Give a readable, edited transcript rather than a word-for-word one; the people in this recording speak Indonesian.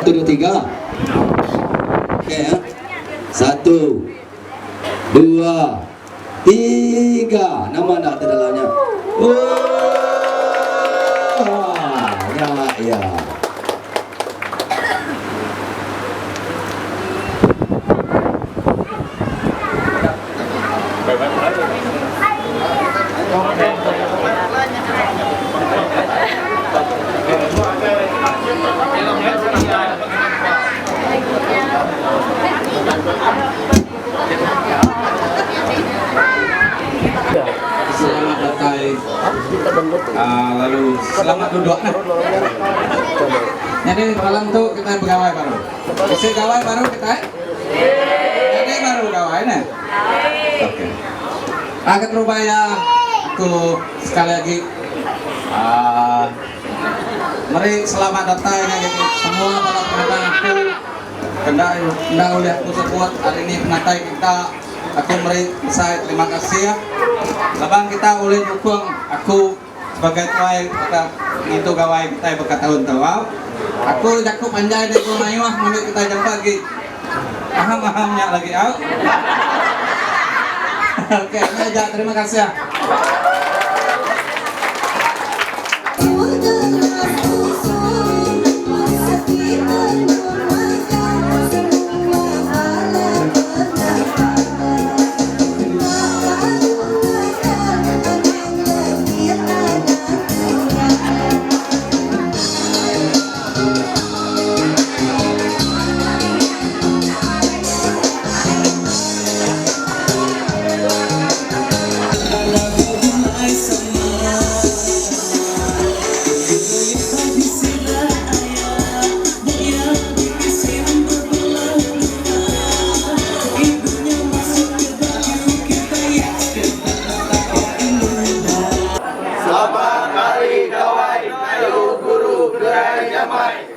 Satu, dua, tiga. Oke ya. Satu, dua, tiga. Nama nak terdalamnya. Ya. Selamat datang. Lalu selamat duduk. Jadi malam tuh kita pegawai baru. Isi pegawai baru kita. Jadi baru pegawai nih. Oke. Agak Rubaya, aku sekali lagi. Mari selamat datang ya gitu. Semua para pendatang aku. Hendak oleh aku sebuat hari ini pendatai kita. Aku meri saya terima kasih ya. Labang kita oleh dukung aku sebagai tuai kita itu gawai kita bekat tahun-tahun. Aku jaku panjai dari Mayuah menurut kita jam pagi. Paham-pahamnya lagi out. Oke, aja terima kasih ya. Selamat Hari Gawai Ayu Guru Gerai Jamai.